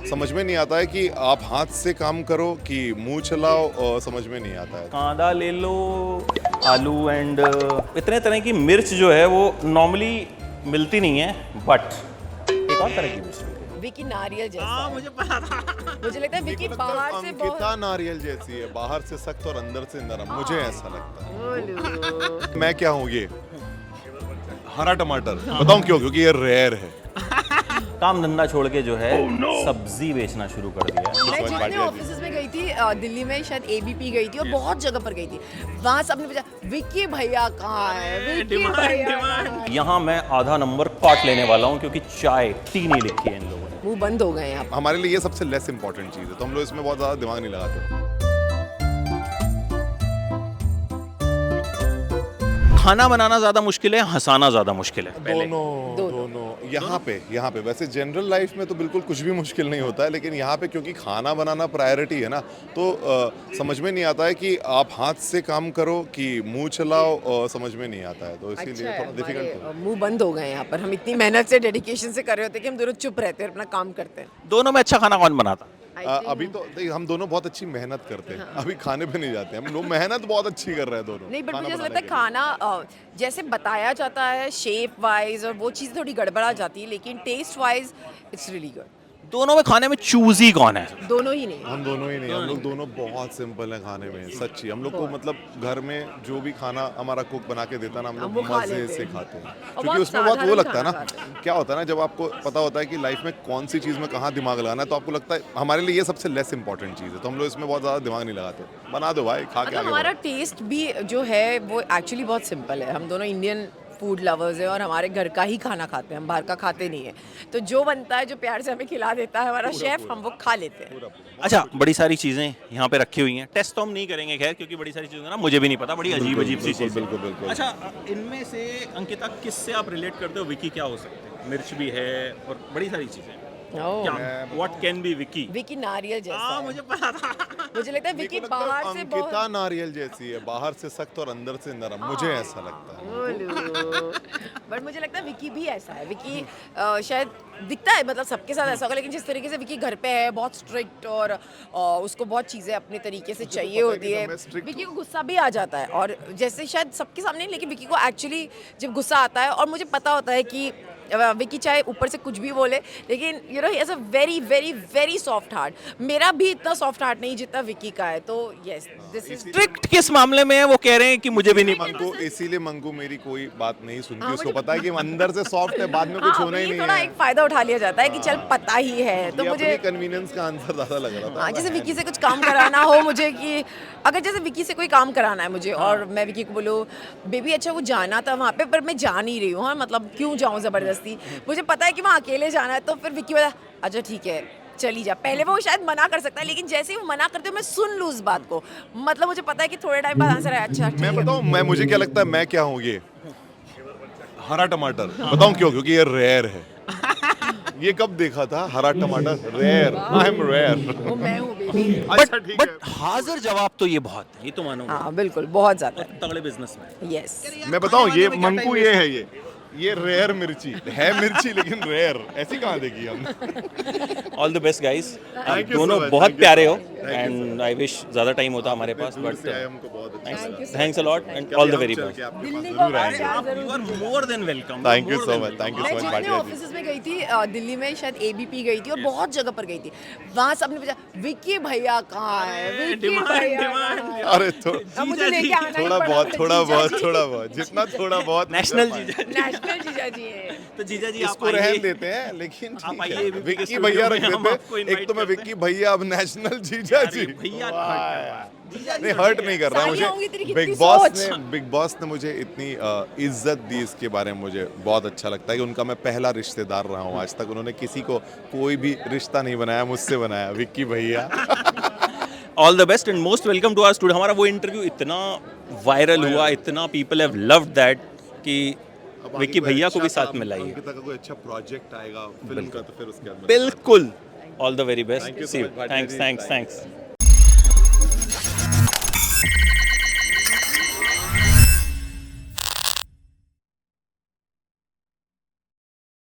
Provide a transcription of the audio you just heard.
समझ में नहीं आता है कि आप हाथ से काम करो कि मुंह चलाओ, समझ में नहीं आता है। कांदा ले लो, आलू एंड इतने तरह की मिर्च जो है वो नॉर्मली मिलती नहीं है, बट एक और तरह की मिर्च मिलती है। विकी नारियल जैसा है। मुझे पता था। मुझे लगता है विकी बाहर से अंकिता बहुत नारियल जैसी है, बाहर से सख्त और अंदर से नरम, मुझे ऐसा लगता बोलो। है। मैं क्या हूँ ये हरा टमाटर, बताऊँ क्यों? क्योंकि ये रेयर है। काम धंधा छोड़ के जो है सब्जी बेचना शुरू कर दिया है। मैं समझ जितने पाटिया जी। ऑफिसेज में गई थी दिल्ली में, शायद एबीपी गई थी और बहुत जगह पर गई थी, वहाँ सबने पूछा विकी भैया कहाँ है, विकी भैया कहाँ है? यहाँ मैं आधा नंबर काट लेने वाला हूँ क्योंकि चाय टी नहीं लिखी है इन लोगों ने। मुंह बंद हो गए यहाँ पर। हमारे लिए ये सबसे लेस इंपॉर्टेंट चीज़ है, तो हम लोग इसमें बहुत ज़्यादा दिमाग नहीं लगाते। खाना बनाना ज्यादा मुश्किल है, हंसाना ज्यादा मुश्किल है पहले। दोनों यहाँ पे वैसे जनरल लाइफ में तो बिल्कुल कुछ भी मुश्किल नहीं होता है, लेकिन यहाँ पे क्योंकि खाना बनाना प्रायोरिटी है ना, तो समझ में नहीं आता है कि आप हाथ से काम करो कि मुंह चलाओ, समझ में नहीं आता है, तो अच्छा इसीलिए है, थोड़ा डिफिकल्ट है। हमारे मुंह बंद हो गए यहाँ पर। हम इतनी मेहनत से डेडिकेशन से कर रहे होते हैं कि हम दोनों चुप रहते हैं और अपना काम करते हैं। दोनों में अच्छा खाना कौन बनाता? I think- अभी तो देखिए, हम दोनों बहुत अच्छी मेहनत करते हैं, अभी खाने पे नहीं जाते, हम लोग मेहनत बहुत अच्छी कर रहे हैं दोनों। नहीं, बट खाना मुझे ऐसा बनाने लगता है के लिए। खाना जैसे बताया जाता है शेप वाइज और वो चीज़ थोड़ी गड़बड़ा जाती है, लेकिन taste wise it's really good. दोनों में खाने में चूजी कौन है? दोनों ही नहीं। हम दोनों ही नहीं, हम लोग दोनों बहुत सिंपल है खाने में, सच्ची। हम लोग को मतलब घर में जो भी खाना हमारा कुक बना के देता है ना, हम हम वो लोग खा मजे लेते से हैं। खाते हैं, और क्योंकि बहुत उसमें बहुत वो साधारण लगता है ना, खाना खाते हैं। क्या होता है ना, जब आपको पता होता है कि लाइफ में कौन सी चीज़ में कहाँ दिमाग लगाना है, तो आपको लगता है हमारे लिए ये सबसे लेस इंपॉर्टेंट चीज़ है, तो हम लोग इसमें बहुत ज़्यादा दिमाग नहीं लगाते। बना दो भाई, खा के मतलब आगे हमारा बढ़ो। टेस्ट भी जो है वो एक्चुअली बहुत सिंपल है। हम दोनों इंडियन फूड लवर्स हैं और हमारे घर का ही खाना खाते हैं, हम बाहर का खाते नहीं है। तो जो बनता है, जो प्यार से हमें खिला देता है हमारा शेफ, हम वो खा लेते हैं। अच्छा, बड़ी सारी चीजें यहाँ पे रखी हुई हैं। टेस्ट तो हम नहीं करेंगे खैर, क्योंकि बड़ी सारी चीजें ना मुझे भी नहीं पता, बड़ी अजीब अजीब सी बिल्कुल, चीजें। बिल्कुल, बिल्कुल। अच्छा, इनमें से अंकिता किससे आप रिलेट करते हो? विकी क्या हो सकते हैं? मिर्च भी है और बड़ी सारी चीजें। क्या what can be Vicky? Vicky नारियल जैसा है। मुझे पता था। मुझे लगता है विकी मेरे को लगता है बाहर से अंकिता बहुत नारियल जैसी है, बाहर से सख्त और अंदर से नरम, मुझे ऐसा लगता है। बट मुझे लगता है विकी भी ऐसा है। विकी शायद दिखता है, मतलब सबके साथ ऐसा होगा, लेकिन जिस तरीके से विकी घर पे है, बहुत स्ट्रिक्ट और उसको बहुत चीज़ें अपने तरीके से चाहिए पता है होती कि है। जब मैं strict विकी को गुस्सा भी आ जाता है, और जैसे शायद सबके सामने नहीं, लेकिन विकी को एक्चुअली जब गुस्सा आता है, और मुझे पता होता है कि विकी चाहे ऊपर से कुछ भी बोले, लेकिन you know he has a very very very soft heart. मेरा भी इतना सॉफ्ट हार्ट नहीं जितना विकी का है, तो यस, दिस इज स्ट्रिक्ट किस मामले में है वो कह रहे हैं कि मुझे भी नहीं पता। मंगू, इसीलिए मंगू मेरी कोई बात नहीं सुनती, हाँ, उसको मुझे पता है कि अंदर से सॉफ्ट है, बाद में कुछ होना ही ये नहीं थोड़ा है। एक फायदा उठा लिया जाता है कि चल पता ही है, तो ये मुझे अपनी कन्वीनियंस का आंसर ज्यादा लग रहा था। हाँ, जैसे विकी से कुछ काम कराना हो मुझे, कि अगर जैसे विकी से कोई काम कराना है मुझे, और मैं विकी को बोलूँ बेबी अच्छा वो जाना था वहाँ पे, पर मैं जा नहीं रही हूँ, हाँ मतलब क्यों जाऊँ ज़बरदस्ती, मुझे पता है कि वहाँ अकेले जाना है, तो फिर विकी बोला अच्छा ठीक है चली जा। पहले वो शायद मना कर सकता है, लेकिन जैसे ही वो मना करते हो मैं सुन लूँ उस बात को, मतलब मुझे पता है कि थोड़े टाइम बाद आंसर है अच्छा ठीक मैं है। बताऊं, मैं मुझे क्या लगता है, मैं क्या हूँ ये हरा टमाटर, बताऊं क्यों? क्योंकि ये रेयर है। ये कब देखा था हरा टमाटर? Rare, I am rare. वो मैं हूँ बेबी। अच्छा ठीक है। बट हाजिर जवाब तो ये बहुत है, ये तो मानो हाँ बिल्कुल, बहुत ज़्यादा है। तगड़े बिजनेस में। यस। मैं बताऊं, ये मंकू ये है, ये रेयर मिर्ची है, मिर्ची लेकिन रेयर, ऐसी कहाँ देखी हमने? All the best guys, Thank you so दोनों much, बहुत thank you प्यारे so हो, much. Thank you and I wish ज़्यादा टाइम होता हमारे पास, दूर बट से आए, हमको बहुत अच्छा Thank लगा। you so thanks a lot and कभी ऑल द हम वेरी चल बेस्ट। के आपके पास दिल्ली जरूर का आएंगे। Badshah you are more than welcome. Thank you so much, thank you so मैं much, जितने भाटिया जी। ऑफिसेज में गई थी दिल्ली में, शायद एबीपी गई थी और बहुत जगह पर गई थी, वहाँ सबने पूछा विकी भैया कहाँ है, विकी भैया कहाँ है? अरे तो अब मुझे लेके आना ही थोड़ा पड़ा बहुत, था, थोड़ा जीजा बहुत, जी। थोड़ा बहुत, जितना थोड़ा बहुत नेशनल कर पाए। जीजा जी। नेशनल जीजा जी हैं। तो जीजा जी आप इसको आइए। रहन देते हैं, लेकिन आप ठीक आइए, है। ABP के विक्की स्टूडियो भैया में रख हम देते आपको हैं। एक invite तो मैं करते हैं। विक्की भैया, अब नेशनल जीजा जी। भैया नहीं, हर्ट नहीं कर रहा सालियाँ होंगी तेरी मुझे। कितनी सोच। बिग बॉस ने मुझे इतनी इज्जत दी, इसके बारे में मुझे बहुत अच्छा लगता है कि उनका मैं पहला रिश्तेदार रहा हूँ। आज तक उन्होंने किसी को कोई भी रिश्ता नहीं बनाया, मुझसे बनाया, विक्की भैया। All the best and most welcome to our studio. हमारा वो इंटरव्यू इतना वायरल हुआ, इतना पीपल हैव लव्ड दैट कि अब विक्की आगे कोई भैया को भी अच्छा साथ काम, मिलाइए। अंकिता का कोई अच्छा प्रोजेक्ट आएगा फिल्म का, तो फिर उसके बाद मैं बिल्कुल, all the very Thank you best. so see you, much, Bhatia thanks ji. Thanks thanks.